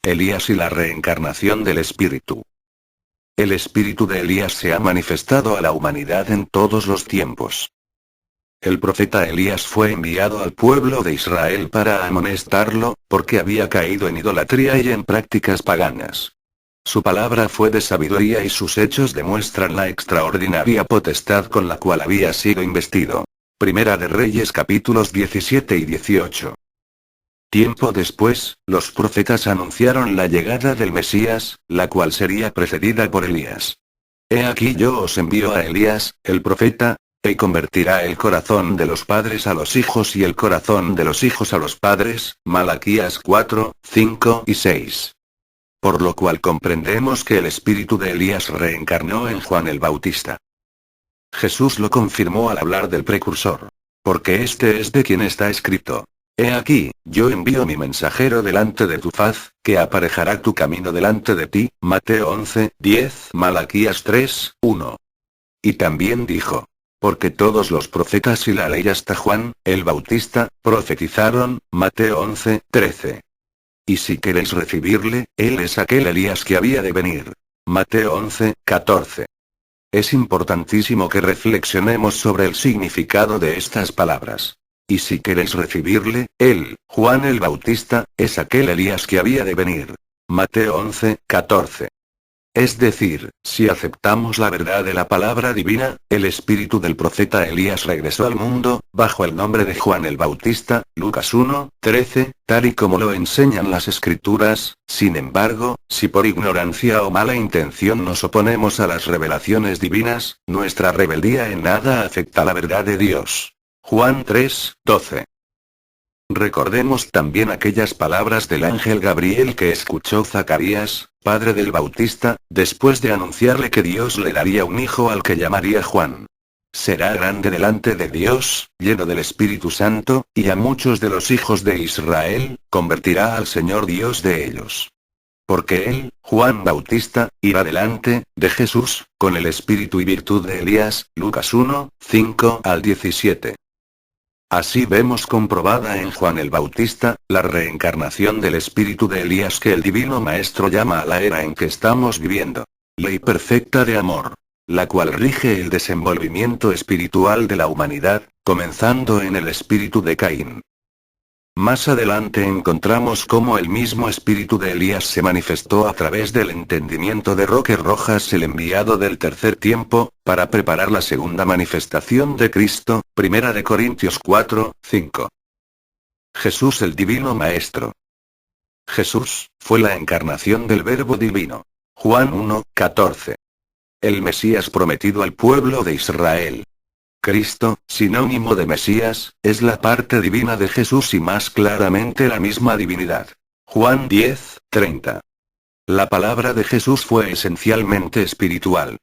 Elías y la reencarnación del Espíritu. El Espíritu de Elías se ha manifestado a la humanidad en todos los tiempos. El profeta Elías fue enviado al pueblo de Israel para amonestarlo, porque había caído en idolatría y en prácticas paganas. Su palabra fue de sabiduría y sus hechos demuestran la extraordinaria potestad con la cual había sido investido. Primera de Reyes capítulos 17 y 18. Tiempo después, los profetas anunciaron la llegada del Mesías, la cual sería precedida por Elías. He aquí yo os envío a Elías, el profeta, y convertirá el corazón de los padres a los hijos y el corazón de los hijos a los padres. Malaquías 4, 5 y 6. Por lo cual comprendemos que el espíritu de Elías reencarnó en Juan el Bautista. Jesús lo confirmó al hablar del precursor. Porque este es de quien está escrito: He aquí, yo envío mi mensajero delante de tu faz, que aparejará tu camino delante de ti. Mateo 11, 10, Malaquías 3, 1. Y también dijo: Porque todos los profetas y la ley hasta Juan, el Bautista, profetizaron. Mateo 11, 13. Y si queréis recibirle, él es aquel Elías que había de venir. Mateo 11, 14. Es importantísimo que reflexionemos sobre el significado de estas palabras. Y si queréis recibirle, él, Juan el Bautista, es aquel Elías que había de venir. Mateo 11, 14. Es decir, si aceptamos la verdad de la palabra divina, el espíritu del profeta Elías regresó al mundo, bajo el nombre de Juan el Bautista, Lucas 1, 13, tal y como lo enseñan las Escrituras. Sin embargo, si por ignorancia o mala intención nos oponemos a las revelaciones divinas, nuestra rebeldía en nada afecta la verdad de Dios. Juan 3, 12. Recordemos también aquellas palabras del ángel Gabriel que escuchó Zacarías, padre del Bautista, después de anunciarle que Dios le daría un hijo al que llamaría Juan. Será grande delante de Dios, lleno del Espíritu Santo, y a muchos de los hijos de Israel, convertirá al Señor Dios de ellos. Porque él, Juan Bautista, irá delante de Jesús, con el espíritu y virtud de Elías. Lucas 1, 5 al 17. Así vemos comprobada en Juan el Bautista, la reencarnación del espíritu de Elías que el Divino Maestro llama a la era en que estamos viviendo. Ley perfecta de amor. La cual rige el desenvolvimiento espiritual de la humanidad, comenzando en el espíritu de Caín. Más adelante encontramos cómo el mismo espíritu de Elías se manifestó a través del entendimiento de Roque Rojas, el enviado del tercer tiempo, para preparar la segunda manifestación de Cristo. Primera de Corintios 4, 5. Jesús el Divino Maestro. Jesús fue la encarnación del Verbo Divino. Juan 1, 14. El Mesías prometido al pueblo de Israel. Cristo, sinónimo de Mesías, es la parte divina de Jesús y más claramente la misma divinidad. Juan 10, 30. La palabra de Jesús fue esencialmente espiritual.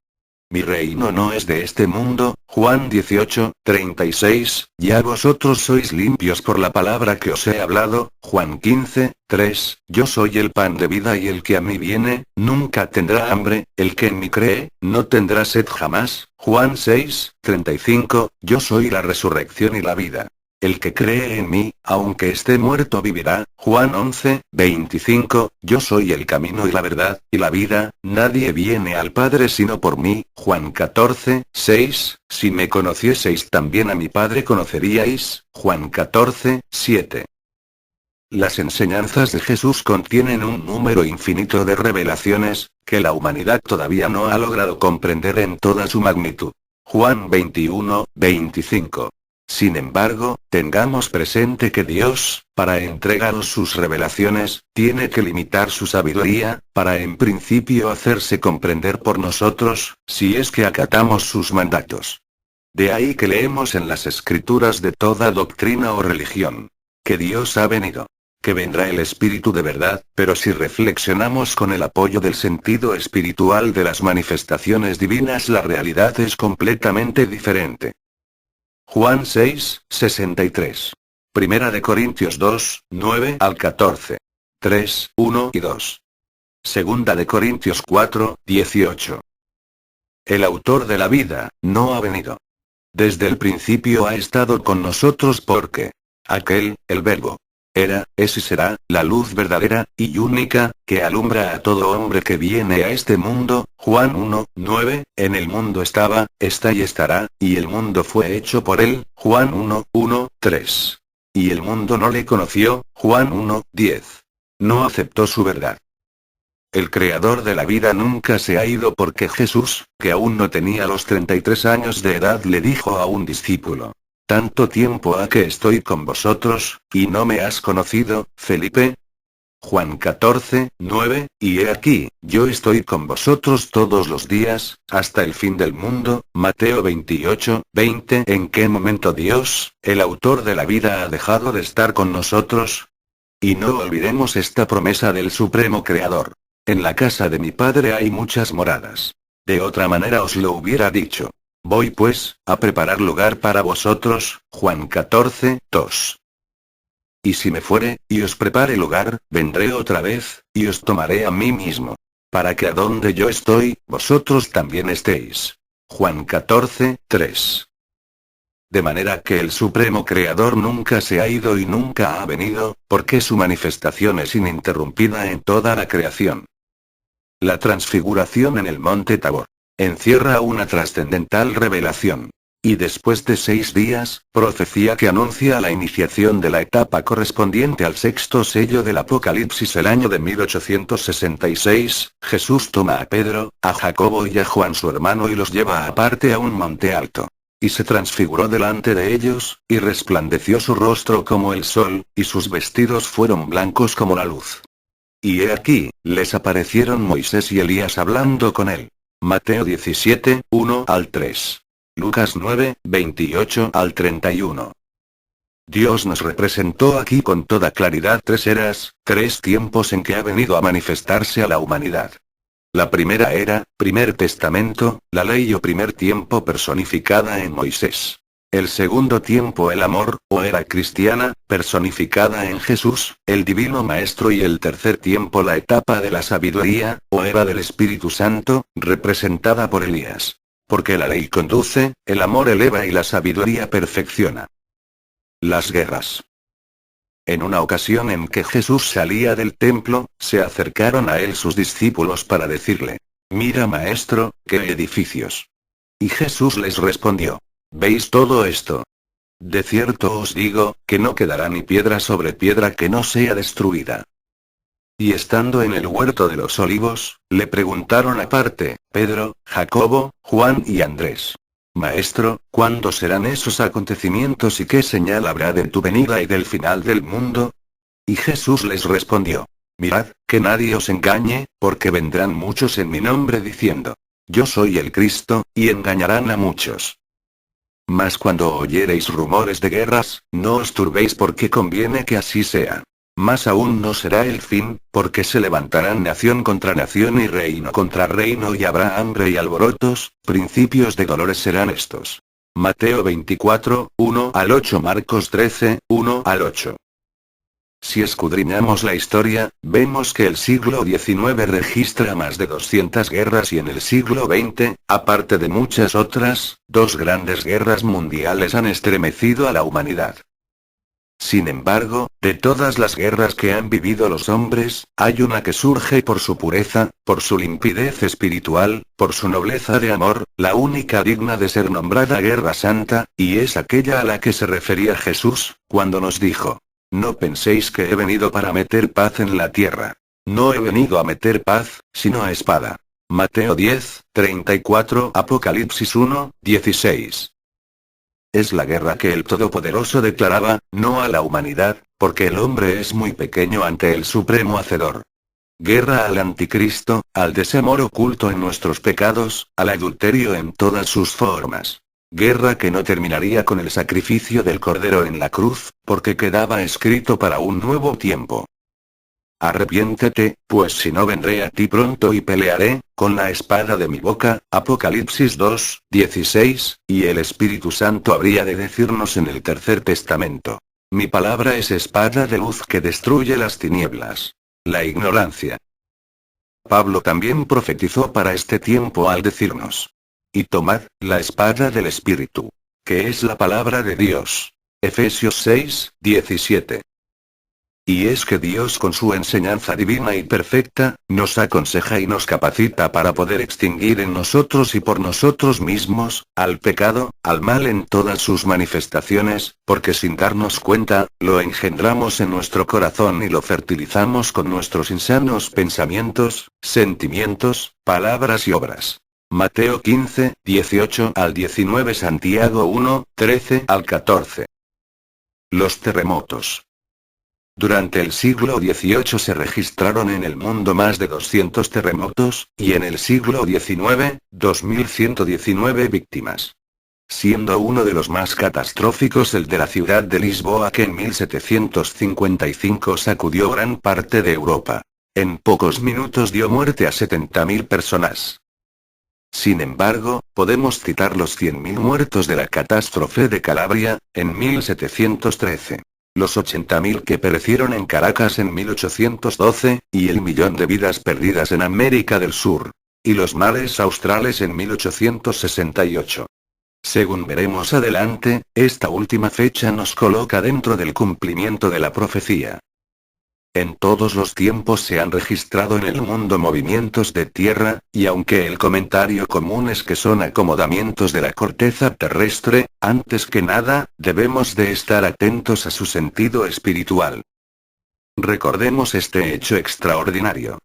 Mi reino no es de este mundo. Juan 18, 36, ya vosotros sois limpios por la palabra que os he hablado. Juan 15, 3, yo soy el pan de vida y el que a mí viene, nunca tendrá hambre, el que en mí cree, no tendrá sed jamás. Juan 6, 35, yo soy la resurrección y la vida. El que cree en mí, aunque esté muerto vivirá. Juan 11, 25, yo soy el camino y la verdad, y la vida, nadie viene al Padre sino por mí. Juan 14, 6, si me conocieseis también a mi Padre conoceríais. Juan 14, 7. Las enseñanzas de Jesús contienen un número infinito de revelaciones, que la humanidad todavía no ha logrado comprender en toda su magnitud. Juan 21, 25. Sin embargo, tengamos presente que Dios, para entregaros sus revelaciones, tiene que limitar su sabiduría, para en principio hacerse comprender por nosotros, si es que acatamos sus mandatos. De ahí que leemos en las Escrituras de toda doctrina o religión, que Dios ha venido, que vendrá el Espíritu de verdad, pero si reflexionamos con el apoyo del sentido espiritual de las manifestaciones divinas, la realidad es completamente diferente. Juan 6, 63. Primera de Corintios 2, 9 al 14. 3, 1 y 2. Segunda de Corintios 4, 18. El autor de la vida, no ha venido. Desde el principio ha estado con nosotros porque aquel, el Verbo, era, es y será, la luz verdadera, y única, que alumbra a todo hombre que viene a este mundo. Juan 1:9, en el mundo estaba, está y estará, y el mundo fue hecho por él. Juan 1:3. Y el mundo no le conoció. Juan 1:10. No aceptó su verdad. El creador de la vida nunca se ha ido porque Jesús, que aún no tenía los 33 años de edad, le dijo a un discípulo: tanto tiempo ha que estoy con vosotros, y no me has conocido, Felipe. Juan 14:9, y he aquí, yo estoy con vosotros todos los días, hasta el fin del mundo. Mateo 28:20. ¿En qué momento Dios, el autor de la vida, ha dejado de estar con nosotros? Y no olvidemos esta promesa del Supremo Creador: en la casa de mi Padre hay muchas moradas. De otra manera os lo hubiera dicho. Voy pues, a preparar lugar para vosotros. Juan 14:2. Y si me fuere, y os prepare lugar, vendré otra vez, y os tomaré a mí mismo. Para que a donde yo estoy, vosotros también estéis. Juan 14:3. De manera que el Supremo Creador nunca se ha ido y nunca ha venido, porque su manifestación es ininterrumpida en toda la creación. La transfiguración en el monte Tabor encierra una trascendental revelación. Y después de 6 días, profecía que anuncia la iniciación de la etapa correspondiente al sexto sello del Apocalipsis. El año de 1866, Jesús toma a Pedro, a Jacobo y a Juan su hermano y los lleva aparte a un monte alto. Y se transfiguró delante de ellos, y resplandeció su rostro como el sol, y sus vestidos fueron blancos como la luz. Y he aquí, les aparecieron Moisés y Elías hablando con él. Mateo 17:1-3. Lucas 9:28-31. Dios nos representó aquí con toda claridad 3 eras, 3 tiempos en que ha venido a manifestarse a la humanidad. La primera era, primer testamento, la ley o primer tiempo personificada en Moisés. El segundo tiempo, el amor, o era cristiana, personificada en Jesús, el divino Maestro. Y el tercer tiempo, la etapa de la sabiduría, o era del Espíritu Santo, representada por Elías. Porque la ley conduce, el amor eleva y la sabiduría perfecciona. Las guerras. En una ocasión en que Jesús salía del templo, se acercaron a él sus discípulos para decirle: mira, maestro, qué edificios. Y Jesús les respondió: ¿veis todo esto? De cierto os digo, que no quedará ni piedra sobre piedra que no sea destruida. Y estando en el huerto de los olivos, le preguntaron aparte, Pedro, Jacobo, Juan y Andrés: Maestro, ¿cuándo serán esos acontecimientos y qué señal habrá de tu venida y del final del mundo? Y Jesús les respondió: mirad, que nadie os engañe, porque vendrán muchos en mi nombre diciendo: yo soy el Cristo, y engañarán a muchos. Mas cuando oyereis rumores de guerras, no os turbéis, porque conviene que así sea. Mas aún no será el fin, porque se levantarán nación contra nación y reino contra reino, y habrá hambre y alborotos, principios de dolores serán estos. Mateo 24:1-8, Marcos 13:1-8. Si escudriñamos la historia, vemos que el siglo XIX registra más de 200 guerras y en el siglo XX, aparte de muchas otras, 2 grandes guerras mundiales han estremecido a la humanidad. Sin embargo, de todas las guerras que han vivido los hombres, hay una que surge por su pureza, por su limpidez espiritual, por su nobleza de amor, la única digna de ser nombrada Guerra Santa, y es aquella a la que se refería Jesús, cuando nos dijo: no penséis que he venido para meter paz en la tierra. No he venido a meter paz, sino a espada. Mateo 10:34, Apocalipsis 1:16. Es la guerra que el Todopoderoso declaraba, no a la humanidad, porque el hombre es muy pequeño ante el Supremo Hacedor. Guerra al anticristo, al desamor oculto en nuestros pecados, al adulterio en todas sus formas. Guerra que no terminaría con el sacrificio del Cordero en la cruz, porque quedaba escrito para un nuevo tiempo. Arrepiéntete, pues si no vendré a ti pronto y pelearé, con la espada de mi boca, Apocalipsis 2:16, y el Espíritu Santo habría de decirnos en el tercer testamento: mi palabra es espada de luz que destruye las tinieblas, la ignorancia. Pablo también profetizó para este tiempo al decirnos: y tomad la espada del Espíritu, que es la palabra de Dios. Efesios 6:17. Y es que Dios con su enseñanza divina y perfecta, nos aconseja y nos capacita para poder extinguir en nosotros y por nosotros mismos, al pecado, al mal en todas sus manifestaciones, porque sin darnos cuenta, lo engendramos en nuestro corazón y lo fertilizamos con nuestros insanos pensamientos, sentimientos, palabras y obras. Mateo 15, 18 al 19, Santiago 1, 13 al 14. Los terremotos. Durante el siglo XVIII se registraron en el mundo más de 200 terremotos, y en el siglo XIX, 2119 víctimas. Siendo uno de los más catastróficos el de la ciudad de Lisboa, que en 1755 sacudió gran parte de Europa. En pocos minutos dio muerte a 70.000 personas. Sin embargo, podemos citar los 100.000 muertos de la catástrofe de Calabria, en 1713. Los 80.000 que perecieron en Caracas en 1812, y el millón de vidas perdidas en América del Sur. Y los mares australes en 1868. Según veremos adelante, esta última fecha nos coloca dentro del cumplimiento de la profecía. En todos los tiempos se han registrado en el mundo movimientos de tierra, y aunque el comentario común es que son acomodamientos de la corteza terrestre, antes que nada, debemos de estar atentos a su sentido espiritual. Recordemos este hecho extraordinario.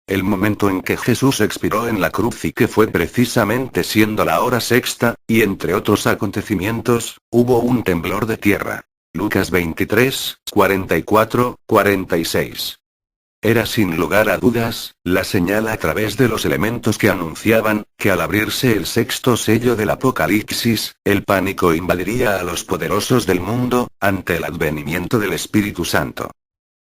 El momento en que Jesús expiró en la cruz y que fue precisamente siendo la hora sexta, y entre otros acontecimientos, hubo un temblor de tierra. Lucas 23, 44, 46. Era sin lugar a dudas, la señal a través de los elementos que anunciaban, que al abrirse el sexto sello del Apocalipsis, el pánico invadiría a los poderosos del mundo, ante el advenimiento del Espíritu Santo.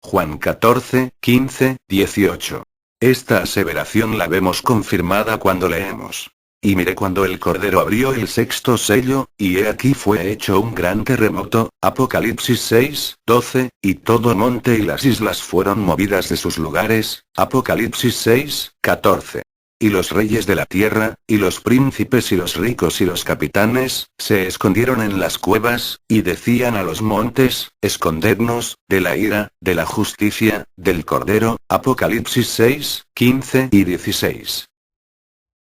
Juan 14, 15, 18. Esta aseveración la vemos confirmada cuando leemos. Y miré cuando el Cordero abrió el sexto sello, y he aquí fue hecho un gran terremoto, Apocalipsis 6, 12, y todo monte y las islas fueron movidas de sus lugares, Apocalipsis 6, 14. Y los reyes de la tierra, y los príncipes y los ricos y los capitanes, se escondieron en las cuevas, y decían a los montes, escondednos, de la ira, de la justicia, del Cordero, Apocalipsis 6, 15 y 16.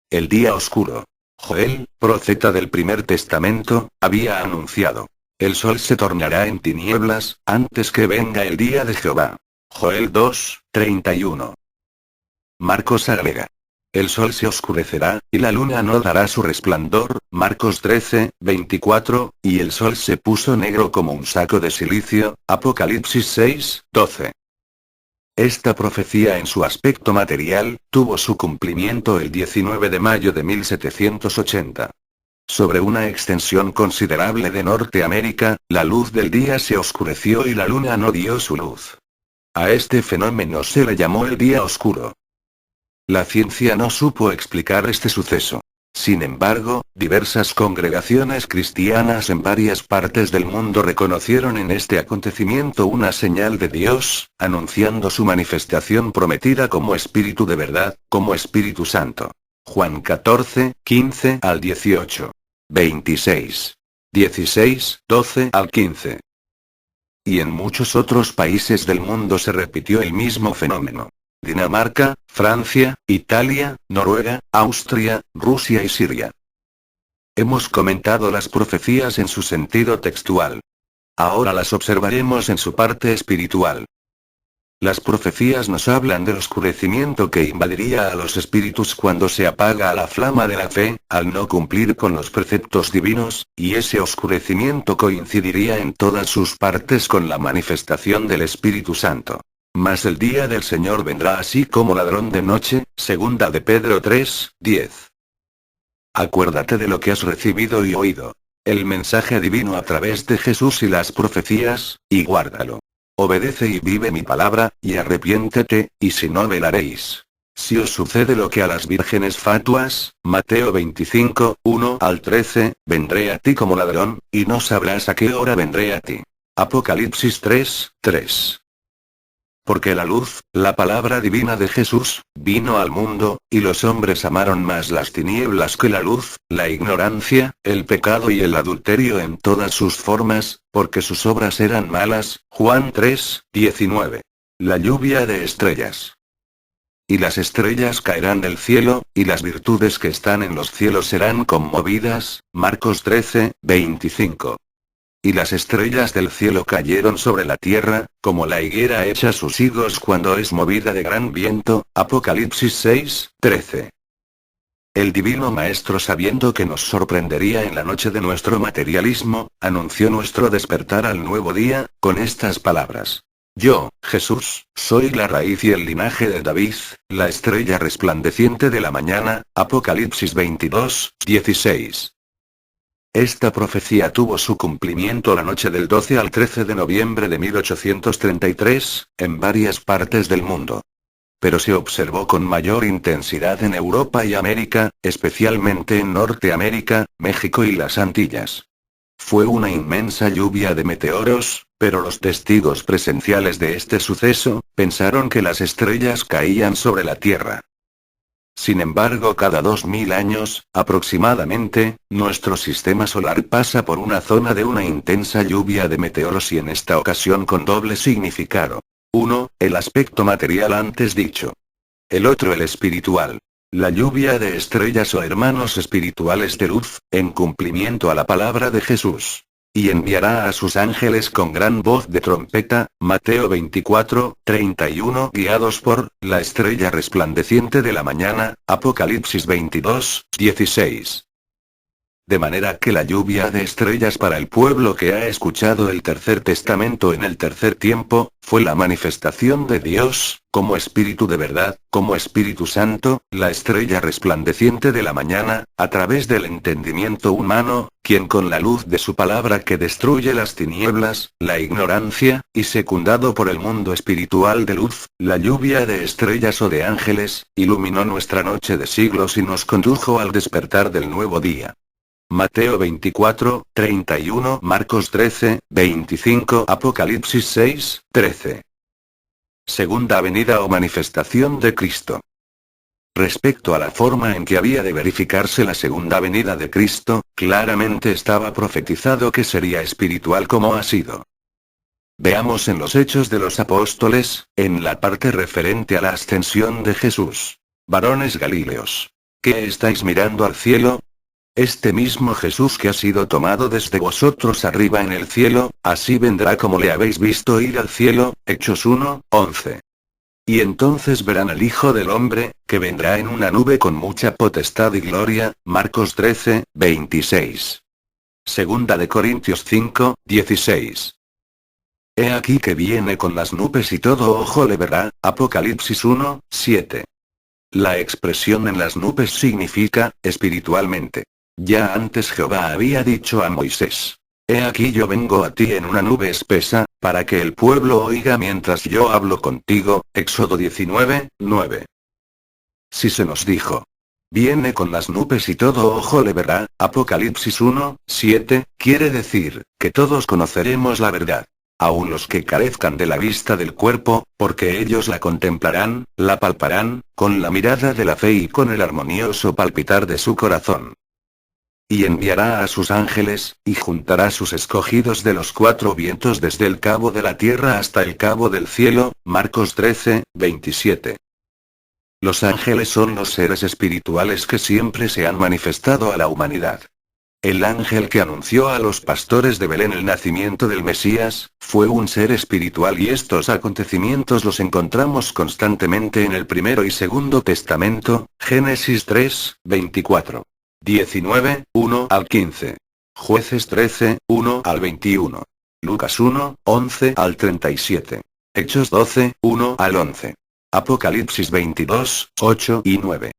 El día oscuro. Joel, profeta del Primer Testamento, había anunciado: el sol se tornará en tinieblas, antes que venga el día de Jehová. Joel 2, 31. Marcos agrega: el sol se oscurecerá, y la luna no dará su resplandor, Marcos 13, 24, y el sol se puso negro como un saco de silicio, Apocalipsis 6, 12. Esta profecía en su aspecto material, tuvo su cumplimiento el 19 de mayo de 1780. Sobre una extensión considerable de Norteamérica, la luz del día se oscureció y la luna no dio su luz. A este fenómeno se le llamó el día oscuro. La ciencia no supo explicar este suceso. Sin embargo, diversas congregaciones cristianas en varias partes del mundo reconocieron en este acontecimiento una señal de Dios, anunciando su manifestación prometida como Espíritu de verdad, como Espíritu Santo. Juan 14, 15 al 18. 26. 16, 12 al 15. Y en muchos otros países del mundo se repitió el mismo fenómeno. Dinamarca, Francia, Italia, Noruega, Austria, Rusia y Siria. Hemos comentado las profecías en su sentido textual. Ahora las observaremos en su parte espiritual. Las profecías nos hablan del oscurecimiento que invadiría a los espíritus cuando se apaga la flama de la fe, al no cumplir con los preceptos divinos, y ese oscurecimiento coincidiría en todas sus partes con la manifestación del Espíritu Santo. Mas el día del Señor vendrá así como ladrón de noche, segunda de Pedro 3, 10. Acuérdate de lo que has recibido y oído. El mensaje divino a través de Jesús y las profecías, y guárdalo. Obedece y vive mi palabra, y arrepiéntete, y si no velaréis. Si os sucede lo que a las vírgenes fatuas, Mateo 25, 1 al 13, vendré a ti como ladrón, y no sabrás a qué hora vendré a ti. Apocalipsis 3, 3. Porque la luz, la palabra divina de Jesús, vino al mundo, y los hombres amaron más las tinieblas que la luz, la ignorancia, el pecado y el adulterio en todas sus formas, porque sus obras eran malas. Juan 3:19. La lluvia de estrellas. Y las estrellas caerán del cielo, y las virtudes que están en los cielos serán conmovidas. Marcos 13:25. Y las estrellas del cielo cayeron sobre la tierra, como la higuera echa sus higos cuando es movida de gran viento. Apocalipsis 6:13. El Divino Maestro, sabiendo que nos sorprendería en la noche de nuestro materialismo, anunció nuestro despertar al nuevo día, con estas palabras. Yo, Jesús, soy la raíz y el linaje de David, la estrella resplandeciente de la mañana. Apocalipsis 22:16. Esta profecía tuvo su cumplimiento la noche del 12 al 13 de noviembre de 1833, en varias partes del mundo. Pero se observó con mayor intensidad en Europa y América, especialmente en Norteamérica, México y las Antillas. Fue una inmensa lluvia de meteoros, pero los testigos presenciales de este suceso, pensaron que las estrellas caían sobre la Tierra. Sin embargo, cada 2000 años, aproximadamente, nuestro sistema solar pasa por una zona de una intensa lluvia de meteoros y en esta ocasión con doble significado. Uno, el aspecto material antes dicho. El otro el espiritual. La lluvia de estrellas o hermanos espirituales de luz, en cumplimiento a la palabra de Jesús. Y enviará a sus ángeles con gran voz de trompeta, Mateo 24:31, guiados por la estrella resplandeciente de la mañana, Apocalipsis 22:16. De manera que la lluvia de estrellas para el pueblo que ha escuchado el tercer testamento en el tercer tiempo, fue la manifestación de Dios, como Espíritu de verdad, como Espíritu Santo, la estrella resplandeciente de la mañana, a través del entendimiento humano, quien con la luz de su palabra que destruye las tinieblas, la ignorancia, y secundado por el mundo espiritual de luz, la lluvia de estrellas o de ángeles, iluminó nuestra noche de siglos y nos condujo al despertar del nuevo día. Mateo 24:31, Marcos 13:25, Apocalipsis 6:13. Segunda venida o manifestación de Cristo. Respecto a la forma en que había de verificarse la segunda venida de Cristo, claramente estaba profetizado que sería espiritual como ha sido. Veamos en los Hechos de los Apóstoles, en la parte referente a la ascensión de Jesús. Varones Galileos, ¿qué estáis mirando al cielo? Este mismo Jesús que ha sido tomado desde vosotros arriba en el cielo, así vendrá como le habéis visto ir al cielo. Hechos 1:11. Y entonces verán al Hijo del Hombre, que vendrá en una nube con mucha potestad y gloria. Marcos 13:26. Segunda de Corintios 5:16. He aquí que viene con las nubes y todo ojo le verá. Apocalipsis 1:7. La expresión en las nubes significa, espiritualmente. Ya antes Jehová había dicho a Moisés: He aquí yo vengo a ti en una nube espesa, para que el pueblo oiga mientras yo hablo contigo. Éxodo 19:9. Si se nos dijo: Viene con las nubes y todo ojo le verá. Apocalipsis 1:7, quiere decir, que todos conoceremos la verdad. Aun los que carezcan de la vista del cuerpo, porque ellos la contemplarán, la palparán, con la mirada de la fe y con el armonioso palpitar de su corazón. Y enviará a sus ángeles, y juntará sus escogidos de los cuatro vientos desde el cabo de la tierra hasta el cabo del cielo. Marcos 13:27. Los ángeles son los seres espirituales que siempre se han manifestado a la humanidad. El ángel que anunció a los pastores de Belén el nacimiento del Mesías, fue un ser espiritual y estos acontecimientos los encontramos constantemente en el Primero y Segundo Testamento, Génesis 3:24. 19, 1 al 15. Jueces 13, 1 al 21. Lucas 1, 11 al 37. Hechos 12, 1 al 11. Apocalipsis 22, 8 y 9.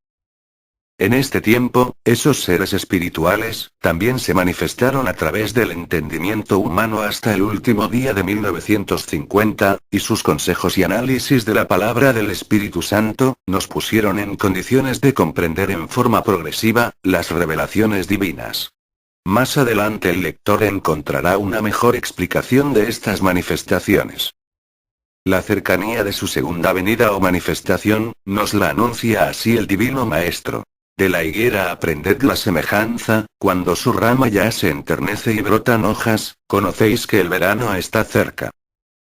En este tiempo, esos seres espirituales, también se manifestaron a través del entendimiento humano hasta el último día de 1950, y sus consejos y análisis de la palabra del Espíritu Santo, nos pusieron en condiciones de comprender en forma progresiva, las revelaciones divinas. Más adelante el lector encontrará una mejor explicación de estas manifestaciones. La cercanía de su segunda venida o manifestación, nos la anuncia así el Divino Maestro. De la higuera aprended la semejanza, cuando su rama ya se enternece y brotan hojas, conocéis que el verano está cerca.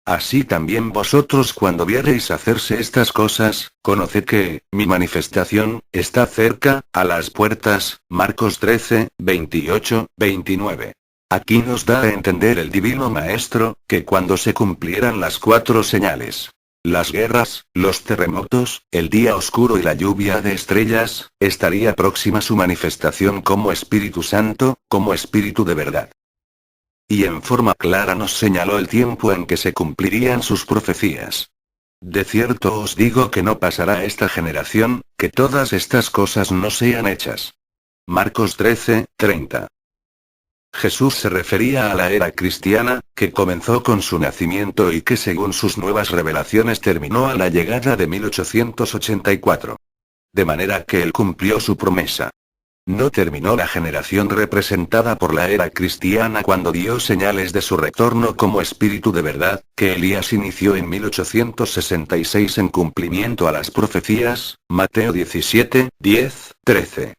Así también vosotros cuando viereis hacerse estas cosas, conoced que, mi manifestación, está cerca, a las puertas. Marcos 13, 28, 29. Aquí nos da a entender el Divino Maestro, que cuando se cumplieran las 4 señales, las guerras, los terremotos, el día oscuro y la lluvia de estrellas, estaría próxima su manifestación como Espíritu Santo, como Espíritu de verdad. Y en forma clara nos señaló el tiempo en que se cumplirían sus profecías. De cierto os digo que no pasará esta generación, que todas estas cosas no sean hechas. Marcos 13, 30. Jesús se refería a la era cristiana, que comenzó con su nacimiento y que según sus nuevas revelaciones terminó a la llegada de 1884. De manera que él cumplió su promesa. No terminó la generación representada por la era cristiana cuando dio señales de su retorno como Espíritu de verdad, que Elías inició en 1866 en cumplimiento a las profecías, Mateo 17, 10, 13.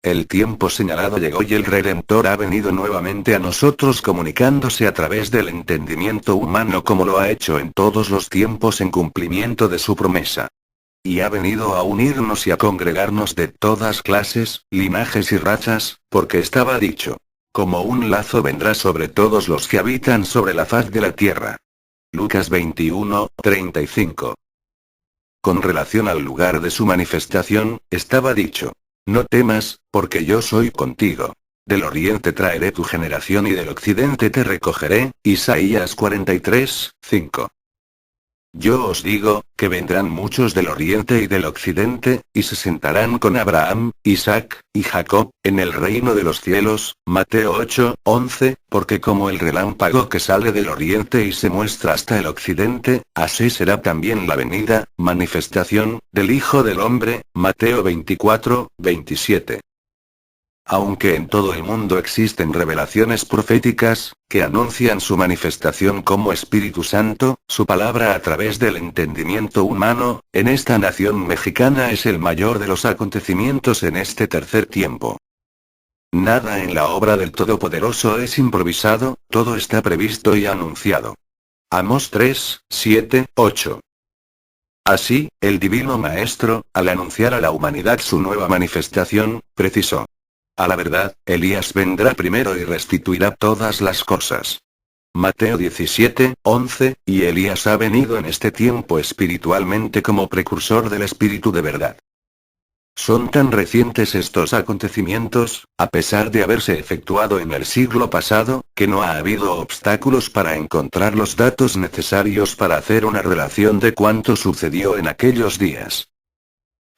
El tiempo señalado llegó y el Redentor ha venido nuevamente a nosotros comunicándose a través del entendimiento humano como lo ha hecho en todos los tiempos en cumplimiento de su promesa. Y ha venido a unirnos y a congregarnos de todas clases, linajes y razas, porque estaba dicho. Como un lazo vendrá sobre todos los que habitan sobre la faz de la tierra. Lucas 21, 35. Con relación al lugar de su manifestación, estaba dicho. No temas, porque yo soy contigo. Del oriente traeré tu generación y del occidente te recogeré. Isaías 43, 5. Yo os digo, que vendrán muchos del oriente y del occidente, y se sentarán con Abraham, Isaac, y Jacob, en el reino de los cielos. Mateo 8, 11, porque como el relámpago que sale del oriente y se muestra hasta el occidente, así será también la venida, manifestación, del Hijo del Hombre. Mateo 24, 27. Aunque en todo el mundo existen revelaciones proféticas, que anuncian su manifestación como Espíritu Santo, su palabra a través del entendimiento humano, en esta nación mexicana es el mayor de los acontecimientos en este tercer tiempo. Nada en la obra del Todopoderoso es improvisado, todo está previsto y anunciado. Amós 3, 7, 8. Así, el Divino Maestro, al anunciar a la humanidad su nueva manifestación, precisó. A la verdad, Elías vendrá primero y restituirá todas las cosas. Mateo 17, 11, y Elías ha venido en este tiempo espiritualmente como precursor del Espíritu de verdad. Son tan recientes estos acontecimientos, a pesar de haberse efectuado en el siglo pasado, que no ha habido obstáculos para encontrar los datos necesarios para hacer una relación de cuánto sucedió en aquellos días.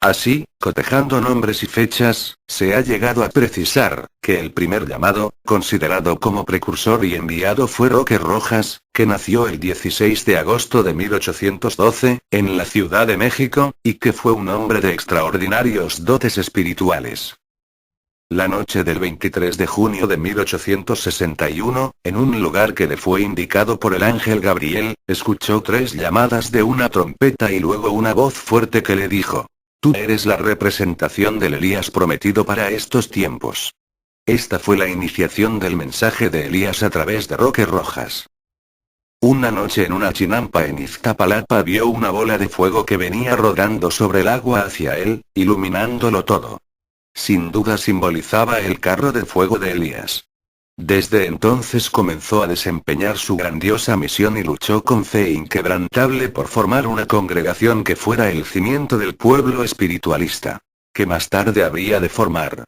Así, cotejando nombres y fechas, se ha llegado a precisar, que el primer llamado, considerado como precursor y enviado fue Roque Rojas, que nació el 16 de agosto de 1812, en la Ciudad de México, y que fue un hombre de extraordinarios dotes espirituales. La noche del 23 de junio de 1861, en un lugar que le fue indicado por el ángel Gabriel, escuchó 3 llamadas de una trompeta y luego una voz fuerte que le dijo. Tú eres la representación del Elías prometido para estos tiempos. Esta fue la iniciación del mensaje de Elías a través de Roque Rojas. Una noche en una chinampa en Iztapalapa vio una bola de fuego que venía rodando sobre el agua hacia él, iluminándolo todo. Sin duda simbolizaba el carro de fuego de Elías. Desde entonces comenzó a desempeñar su grandiosa misión y luchó con fe inquebrantable por formar una congregación que fuera el cimiento del pueblo espiritualista, que más tarde habría de formar.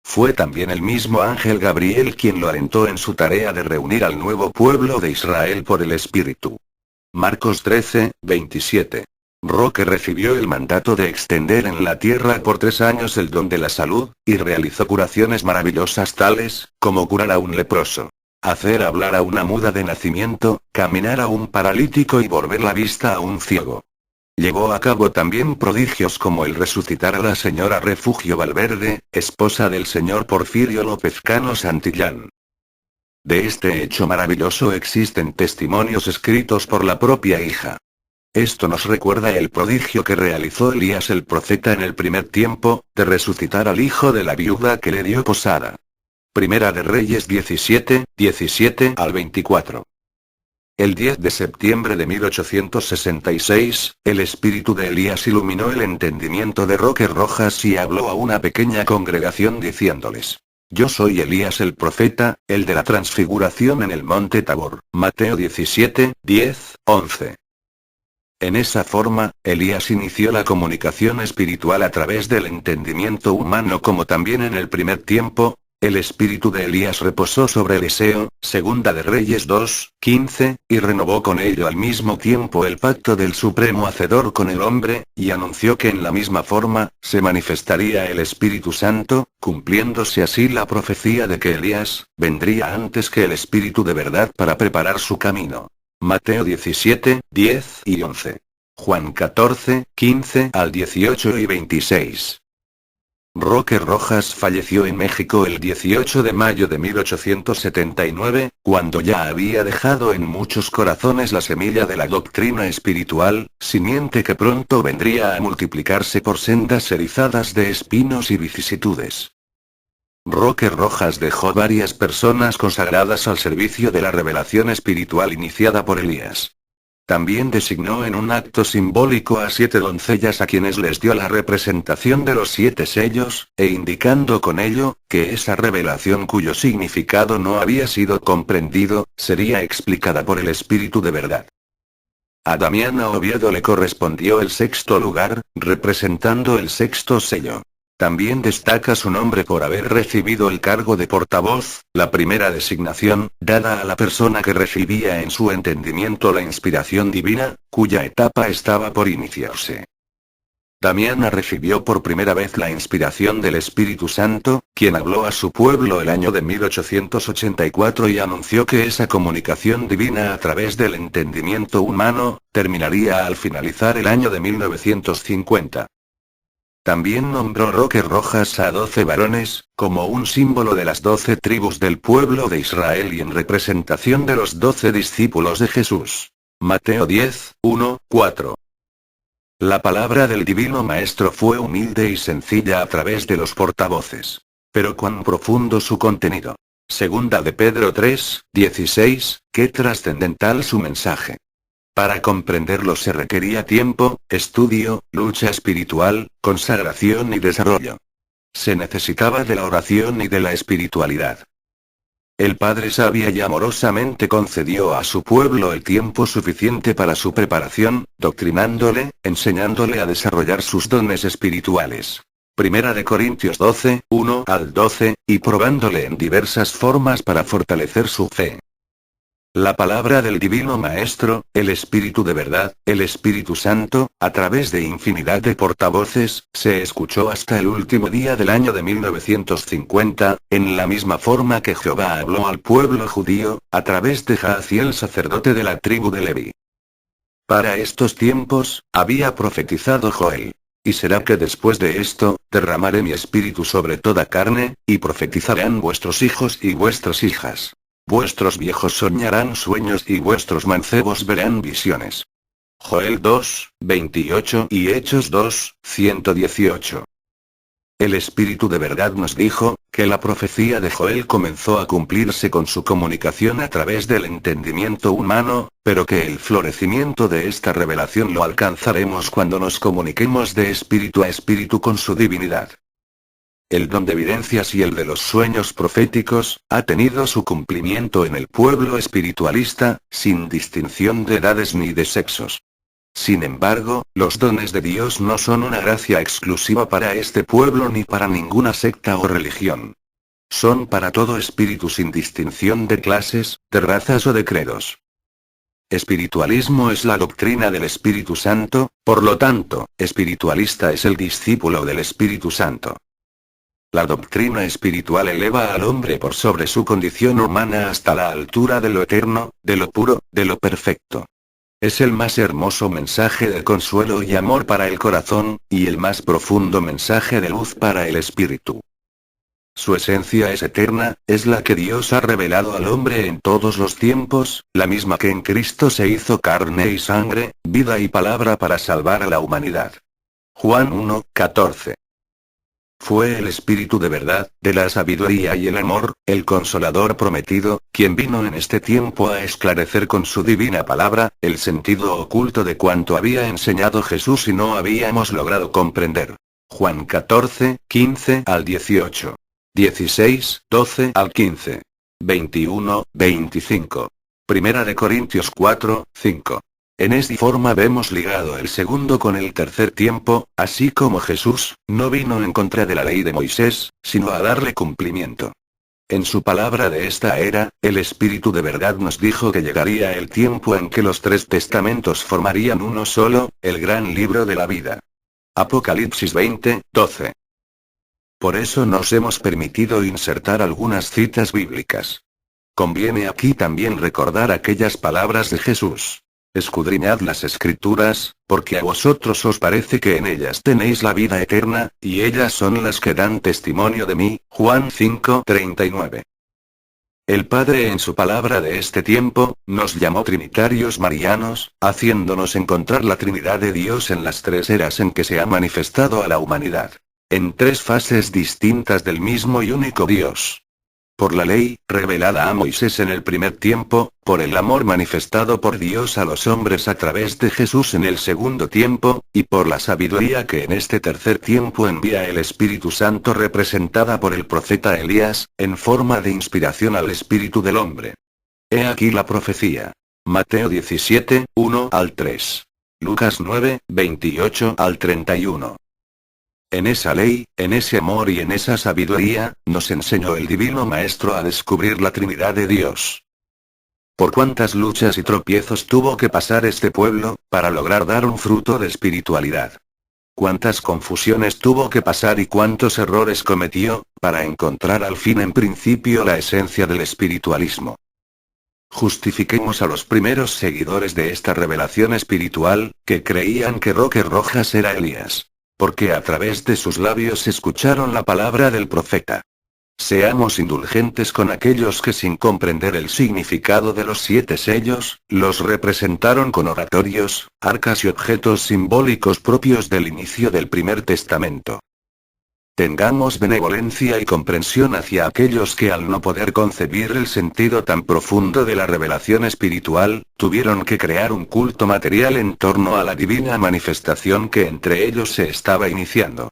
Fue también el mismo ángel Gabriel quien lo alentó en su tarea de reunir al nuevo pueblo de Israel por el Espíritu. Marcos 13, 27. Roque recibió el mandato de extender en la tierra por 3 años el don de la salud, y realizó curaciones maravillosas tales, como curar a un leproso, hacer hablar a una muda de nacimiento, caminar a un paralítico y volver la vista a un ciego. Llevó a cabo también prodigios como el resucitar a la señora Refugio Valverde, esposa del señor Porfirio López Cano Santillán. De este hecho maravilloso existen testimonios escritos por la propia hija. Esto nos recuerda el prodigio que realizó Elías el profeta en el primer tiempo, de resucitar al hijo de la viuda que le dio posada. Primera de Reyes 17 al 24. El 10 de septiembre de 1866, el espíritu de Elías iluminó el entendimiento de Roque Rojas y habló a una pequeña congregación diciéndoles: Yo soy Elías el profeta, el de la transfiguración en el monte Tabor. Mateo 17, 10, 11. En esa forma, Elías inició la comunicación espiritual a través del entendimiento humano, como también en el primer tiempo. El espíritu de Elías reposó sobre Eliseo, Segunda de Reyes 2, 15, y renovó con ello al mismo tiempo el pacto del Supremo Hacedor con el hombre, y anunció que en la misma forma, se manifestaría el Espíritu Santo, cumpliéndose así la profecía de que Elías, vendría antes que el Espíritu de verdad para preparar su camino. Mateo 17, 10 y 11. Juan 14, 15 al 18 y 26. Roque Rojas falleció en México el 18 de mayo de 1879, cuando ya había dejado en muchos corazones la semilla de la doctrina espiritual, simiente que pronto vendría a multiplicarse por sendas erizadas de espinos y vicisitudes. Roque Rojas dejó varias personas consagradas al servicio de la revelación espiritual iniciada por Elías. También designó en un acto simbólico a 7 doncellas a quienes les dio la representación de los 7 sellos, e indicando con ello, que esa revelación cuyo significado no había sido comprendido, sería explicada por el Espíritu de verdad. A Damiana Oviedo le correspondió el 6º lugar, representando el 6º sello. También destaca su nombre por haber recibido el cargo de portavoz, la primera designación, dada a la persona que recibía en su entendimiento la inspiración divina, cuya etapa estaba por iniciarse. Damiana recibió por primera vez la inspiración del Espíritu Santo, quien habló a su pueblo el año de 1884 y anunció que esa comunicación divina a través del entendimiento humano, terminaría al finalizar el año de 1950. También nombró Roque Rojas a 12 varones, como un símbolo de las 12 tribus del pueblo de Israel y en representación de los 12 discípulos de Jesús. Mateo 10, 1, 4. La palabra del Divino Maestro fue humilde y sencilla a través de los portavoces. Pero cuán profundo su contenido. Segunda de Pedro 3, 16, qué trascendental su mensaje. Para comprenderlo se requería tiempo, estudio, lucha espiritual, consagración y desarrollo. Se necesitaba de la oración y de la espiritualidad. El Padre sabia y amorosamente concedió a su pueblo el tiempo suficiente para su preparación, doctrinándole, enseñándole a desarrollar sus dones espirituales. Primera de Corintios 12, 1 al 12, y probándole en diversas formas para fortalecer su fe. La palabra del Divino Maestro, el Espíritu de verdad, el Espíritu Santo, a través de infinidad de portavoces, se escuchó hasta el último día del año de 1950, en la misma forma que Jehová habló al pueblo judío, a través de Jaziel, sacerdote de la tribu de Leví. Para estos tiempos, había profetizado Joel. Y será que después de esto, derramaré mi espíritu sobre toda carne, y profetizarán vuestros hijos y vuestras hijas. Vuestros viejos soñarán sueños y vuestros mancebos verán visiones. Joel 2, 28 y Hechos 2, 118. El Espíritu de verdad nos dijo, que la profecía de Joel comenzó a cumplirse con su comunicación a través del entendimiento humano, pero que el florecimiento de esta revelación lo alcanzaremos cuando nos comuniquemos de espíritu a espíritu con su divinidad. El don de evidencias y el de los sueños proféticos, ha tenido su cumplimiento en el pueblo espiritualista, sin distinción de edades ni de sexos. Sin embargo, los dones de Dios no son una gracia exclusiva para este pueblo ni para ninguna secta o religión. Son para todo espíritu sin distinción de clases, de razas o de credos. Espiritualismo es la doctrina del Espíritu Santo, por lo tanto, espiritualista es el discípulo del Espíritu Santo. La doctrina espiritual eleva al hombre por sobre su condición humana hasta la altura de lo eterno, de lo puro, de lo perfecto. Es el más hermoso mensaje de consuelo y amor para el corazón, y el más profundo mensaje de luz para el espíritu. Su esencia es eterna, es la que Dios ha revelado al hombre en todos los tiempos, la misma que en Cristo se hizo carne y sangre, vida y palabra para salvar a la humanidad. Juan 1:14. Fue el Espíritu de verdad, de la sabiduría y el amor, el Consolador prometido, quien vino en este tiempo a esclarecer con su divina palabra, el sentido oculto de cuanto había enseñado Jesús y no habíamos logrado comprender. Juan 14:15 al 18. 16:12 al 15. 21:25. Primera de Corintios 4:5. En esta forma vemos ligado el segundo con el tercer tiempo, así como Jesús, no vino en contra de la ley de Moisés, sino a darle cumplimiento. En su palabra de esta era, el Espíritu de verdad nos dijo que llegaría el tiempo en que los tres testamentos formarían uno solo, el gran libro de la vida. Apocalipsis 20:12. Por eso nos hemos permitido insertar algunas citas bíblicas. Conviene aquí también recordar aquellas palabras de Jesús. Escudriñad las Escrituras, porque a vosotros os parece que en ellas tenéis la vida eterna, y ellas son las que dan testimonio de mí. Juan 5:39. El Padre en su palabra de este tiempo, nos llamó trinitarios marianos, haciéndonos encontrar la Trinidad de Dios en las tres eras en que se ha manifestado a la humanidad. En tres fases distintas del mismo y único Dios. Por la ley, revelada a Moisés en el primer tiempo, por el amor manifestado por Dios a los hombres a través de Jesús en el segundo tiempo, y por la sabiduría que en este tercer tiempo envía el Espíritu Santo representada por el profeta Elías, en forma de inspiración al espíritu del hombre. He aquí la profecía. Mateo 17:1 al 3. Lucas 9:28 al 31. En esa ley, en ese amor y en esa sabiduría, nos enseñó el Divino Maestro a descubrir la Trinidad de Dios. Por cuántas luchas y tropiezos tuvo que pasar este pueblo, para lograr dar un fruto de espiritualidad. Cuántas confusiones tuvo que pasar y cuántos errores cometió, para encontrar al fin en principio la esencia del espiritualismo. Justifiquemos a los primeros seguidores de esta revelación espiritual, que creían que Roque Rojas era Elías. Porque a través de sus labios escucharon la palabra del profeta. Seamos indulgentes con aquellos que sin comprender el significado de los 7 sellos, los representaron con oratorios, arcas y objetos simbólicos propios del inicio del primer testamento. Tengamos benevolencia y comprensión hacia aquellos que al no poder concebir el sentido tan profundo de la revelación espiritual, tuvieron que crear un culto material en torno a la divina manifestación que entre ellos se estaba iniciando.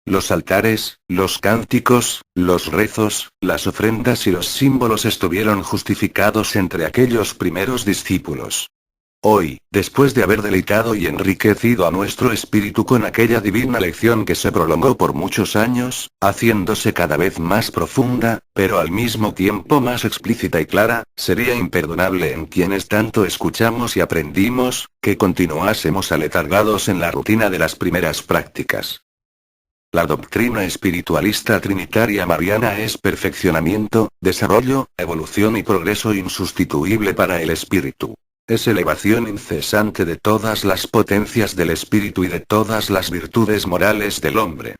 Los altares, los cánticos, los rezos, las ofrendas y los símbolos estuvieron justificados entre aquellos primeros discípulos. Hoy, después de haber deleitado y enriquecido a nuestro espíritu con aquella divina lección que se prolongó por muchos años, haciéndose cada vez más profunda, pero al mismo tiempo más explícita y clara, sería imperdonable en quienes tanto escuchamos y aprendimos, que continuásemos aletargados en la rutina de las primeras prácticas. La doctrina espiritualista trinitaria mariana es perfeccionamiento, desarrollo, evolución y progreso insustituible para el espíritu. Es elevación incesante de todas las potencias del espíritu y de todas las virtudes morales del hombre.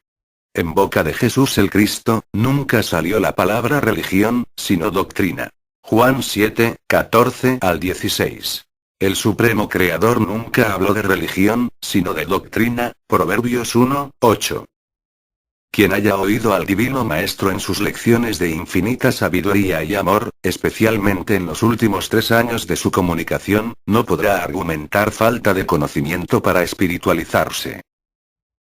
En boca de Jesús el Cristo, nunca salió la palabra religión, sino doctrina. Juan 7:14 al 16. El Supremo Creador nunca habló de religión, sino de doctrina. Proverbios 1:8. Quien haya oído al Divino Maestro en sus lecciones de infinita sabiduría y amor, especialmente en los últimos 3 años de su comunicación, no podrá argumentar falta de conocimiento para espiritualizarse.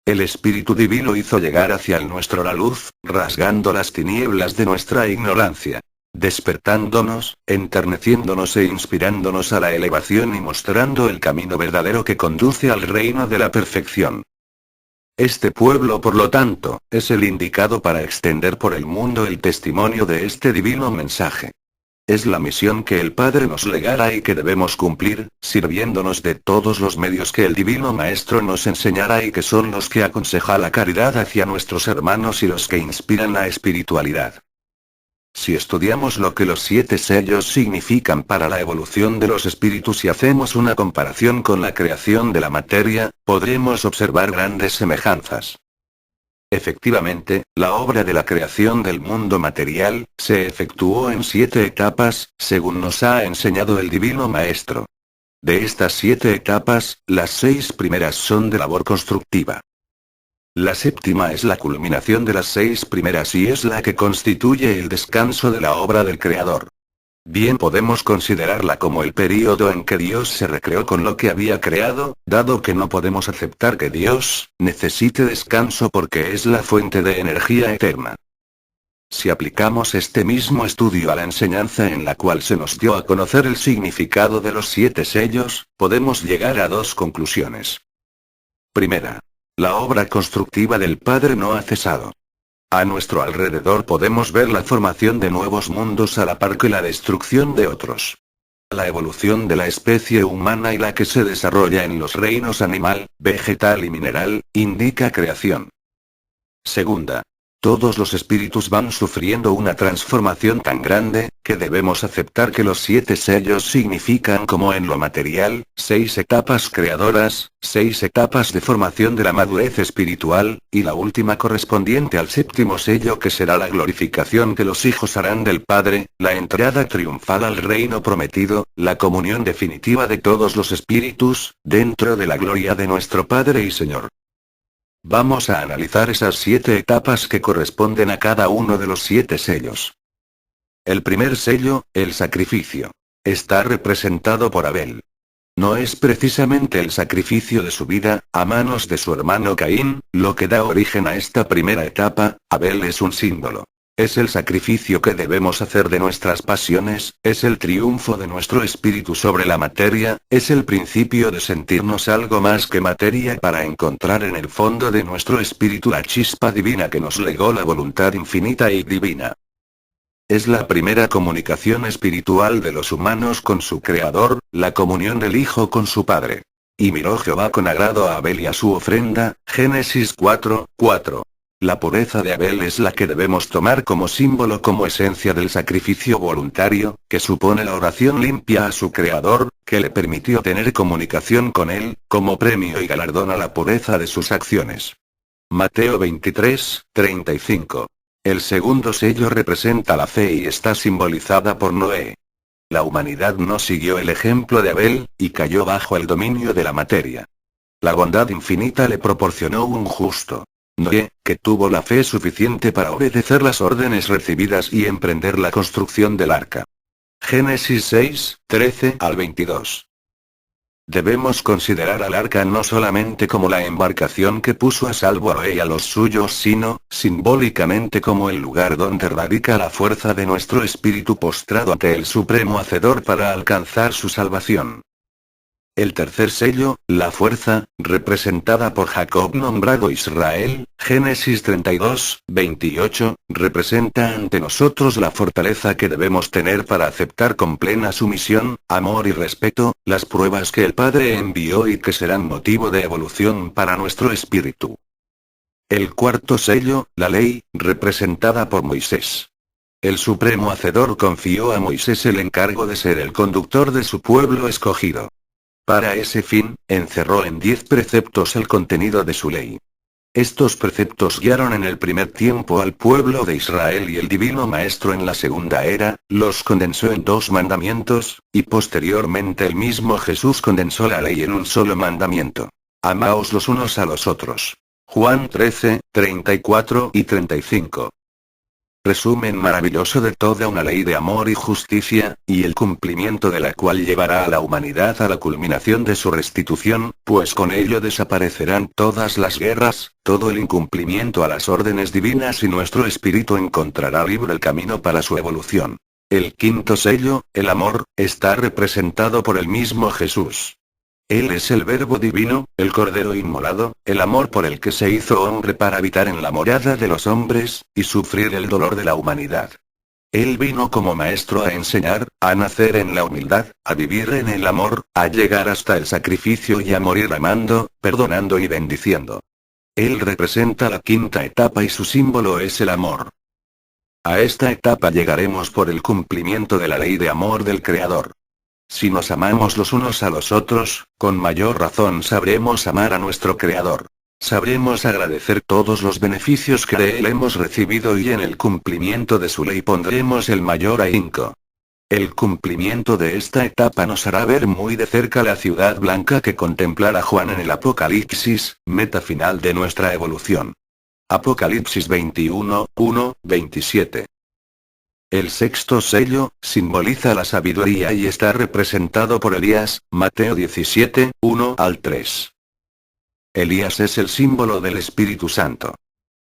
El Espíritu Divino hizo llegar hacia el nuestro la luz, rasgando las tinieblas de nuestra ignorancia, despertándonos, enterneciéndonos e inspirándonos a la elevación y mostrando el camino verdadero que conduce al reino de la perfección. Este pueblo, por lo tanto, es el indicado para extender por el mundo el testimonio de este divino mensaje. Es la misión que el Padre nos legara y que debemos cumplir, sirviéndonos de todos los medios que el Divino Maestro nos enseñará y que son los que aconseja la caridad hacia nuestros hermanos y los que inspiran la espiritualidad. Si estudiamos lo que los 7 sellos significan para la evolución de los espíritus y hacemos una comparación con la creación de la materia, podremos observar grandes semejanzas. Efectivamente, la obra de la creación del mundo material, se efectuó en 7 etapas, según nos ha enseñado el Divino Maestro. De estas 7 etapas, las 6 primeras son de labor constructiva. La séptima es la culminación de las 6 primeras y es la que constituye el descanso de la obra del Creador. Bien podemos considerarla como el período en que Dios se recreó con lo que había creado, dado que no podemos aceptar que Dios necesite descanso porque es la fuente de energía eterna. Si aplicamos este mismo estudio a la enseñanza en la cual se nos dio a conocer el significado de los 7 sellos, podemos llegar a 2 conclusiones. Primera. La obra constructiva del Padre no ha cesado. A nuestro alrededor podemos ver la formación de nuevos mundos a la par que la destrucción de otros. La evolución de la especie humana y la que se desarrolla en los reinos animal, vegetal y mineral, indica creación. Segunda. Todos los espíritus van sufriendo una transformación tan grande, que debemos aceptar que los 7 sellos significan como en lo material, 6 etapas creadoras, 6 etapas de formación de la madurez espiritual, y la última correspondiente al 7º sello que será la glorificación que los hijos harán del Padre, la entrada triunfal al reino prometido, la comunión definitiva de todos los espíritus, dentro de la gloria de nuestro Padre y Señor. Vamos a analizar esas 7 etapas que corresponden a cada uno de los 7 sellos. El primer sello, el sacrificio, está representado por Abel. No es precisamente el sacrificio de su vida, a manos de su hermano Caín, lo que da origen a esta primera etapa. Abel es un símbolo. Es el sacrificio que debemos hacer de nuestras pasiones, es el triunfo de nuestro espíritu sobre la materia, es el principio de sentirnos algo más que materia para encontrar en el fondo de nuestro espíritu la chispa divina que nos legó la voluntad infinita y divina. Es la primera comunicación espiritual de los humanos con su Creador, la comunión del Hijo con su Padre. Y miró Jehová con agrado a Abel y a su ofrenda, Génesis 4:4. La pureza de Abel es la que debemos tomar como símbolo, como esencia del sacrificio voluntario, que supone la oración limpia a su Creador, que le permitió tener comunicación con él, como premio y galardón a la pureza de sus acciones. Mateo 23:35. El segundo sello representa la fe y está simbolizada por Noé. La humanidad no siguió el ejemplo de Abel, y cayó bajo el dominio de la materia. La bondad infinita le proporcionó un justo Noé, que tuvo la fe suficiente para obedecer las órdenes recibidas y emprender la construcción del arca. Génesis 6:13-22. Debemos considerar al arca no solamente como la embarcación que puso a salvo a Noé y a los suyos, sino, simbólicamente, como el lugar donde radica la fuerza de nuestro espíritu postrado ante el Supremo Hacedor para alcanzar su salvación. El tercer sello, la fuerza, representada por Jacob nombrado Israel, Génesis 32:28, representa ante nosotros la fortaleza que debemos tener para aceptar con plena sumisión, amor y respeto, las pruebas que el Padre envió y que serán motivo de evolución para nuestro espíritu. El cuarto sello, la ley, representada por Moisés. El Supremo Hacedor confió a Moisés el encargo de ser el conductor de su pueblo escogido. Para ese fin, encerró en 10 preceptos el contenido de su ley. Estos preceptos guiaron en el primer tiempo al pueblo de Israel y el Divino Maestro en la segunda era, los condensó en 2 mandamientos, y posteriormente el mismo Jesús condensó la ley en un solo mandamiento. Amaos los unos a los otros. Juan 13:34 y 35. Resumen maravilloso de toda una ley de amor y justicia, y el cumplimiento de la cual llevará a la humanidad a la culminación de su restitución, pues con ello desaparecerán todas las guerras, todo el incumplimiento a las órdenes divinas y nuestro espíritu encontrará libre el camino para su evolución. El quinto sello, el amor, está representado por el mismo Jesús. Él es el Verbo divino, el Cordero inmolado, el amor por el que se hizo hombre para habitar en la morada de los hombres, y sufrir el dolor de la humanidad. Él vino como maestro a enseñar, a nacer en la humildad, a vivir en el amor, a llegar hasta el sacrificio y a morir amando, perdonando y bendiciendo. Él representa la quinta etapa y su símbolo es el amor. A esta etapa llegaremos por el cumplimiento de la ley de amor del Creador. Si nos amamos los unos a los otros, con mayor razón sabremos amar a nuestro Creador. Sabremos agradecer todos los beneficios que de él hemos recibido y en el cumplimiento de su ley pondremos el mayor ahínco. El cumplimiento de esta etapa nos hará ver muy de cerca la ciudad blanca que contemplará Juan en el Apocalipsis, meta final de nuestra evolución. Apocalipsis 21, 1, 27. El sexto sello, simboliza la sabiduría y está representado por Elías, Mateo 17, 1 al 3. Elías es el símbolo del Espíritu Santo.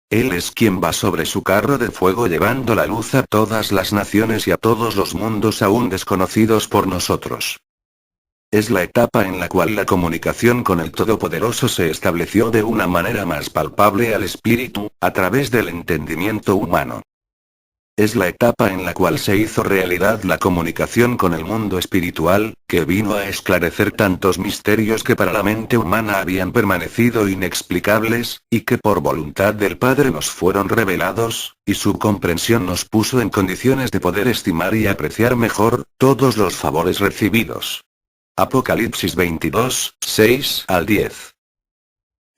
Él es quien va sobre su carro de fuego llevando la luz a todas las naciones y a todos los mundos aún desconocidos por nosotros. Es la etapa en la cual la comunicación con el Todopoderoso se estableció de una manera más palpable al espíritu, a través del entendimiento humano. Es la etapa en la cual se hizo realidad la comunicación con el mundo espiritual, que vino a esclarecer tantos misterios que para la mente humana habían permanecido inexplicables, y que por voluntad del Padre nos fueron revelados, y su comprensión nos puso en condiciones de poder estimar y apreciar mejor todos los favores recibidos. Apocalipsis 22, 6 al 10.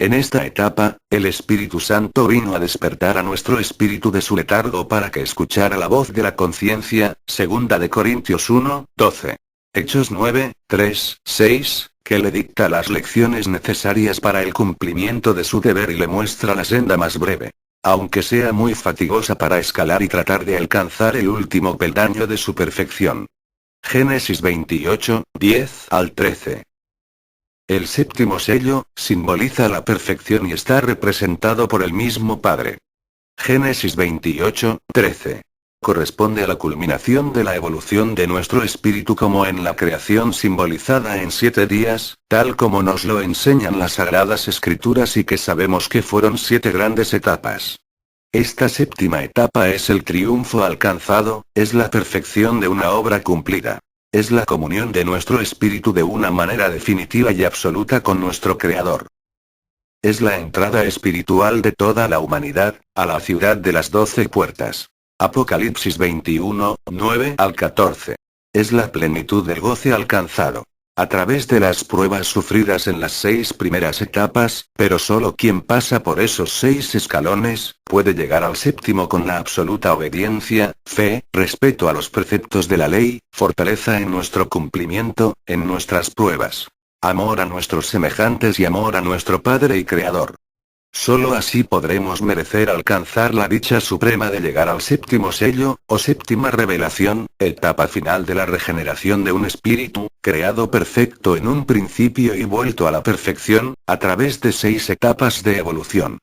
En esta etapa, el Espíritu Santo vino a despertar a nuestro espíritu de su letargo para que escuchara la voz de la conciencia, segunda de Corintios 1, 12. Hechos 9, 3, 6, que le dicta las lecciones necesarias para el cumplimiento de su deber y le muestra la senda más breve, aunque sea muy fatigosa para escalar y tratar de alcanzar el último peldaño de su perfección. Génesis 28, 10 al 13. El séptimo sello, simboliza la perfección y está representado por el mismo Padre. Génesis 28, 13. Corresponde a la culminación de la evolución de nuestro espíritu como en la creación simbolizada en 7 días, tal como nos lo enseñan las Sagradas Escrituras y que sabemos que fueron 7 grandes etapas. Esta séptima etapa es el triunfo alcanzado, es la perfección de una obra cumplida. Es la comunión de nuestro espíritu de una manera definitiva y absoluta con nuestro Creador. Es la entrada espiritual de toda la humanidad, a la ciudad de las 12 puertas. Apocalipsis 21, 9 al 14. Es la plenitud del goce alcanzado. A través de las pruebas sufridas en las 6 primeras etapas, pero solo quien pasa por esos 6 escalones, puede llegar al séptimo con la absoluta obediencia, fe, respeto a los preceptos de la ley, fortaleza en nuestro cumplimiento, en nuestras pruebas, amor a nuestros semejantes y amor a nuestro Padre y Creador. Solo así podremos merecer alcanzar la dicha suprema de llegar al séptimo sello, o séptima revelación, etapa final de la regeneración de un espíritu, creado perfecto en un principio y vuelto a la perfección, a través de 6 etapas de evolución.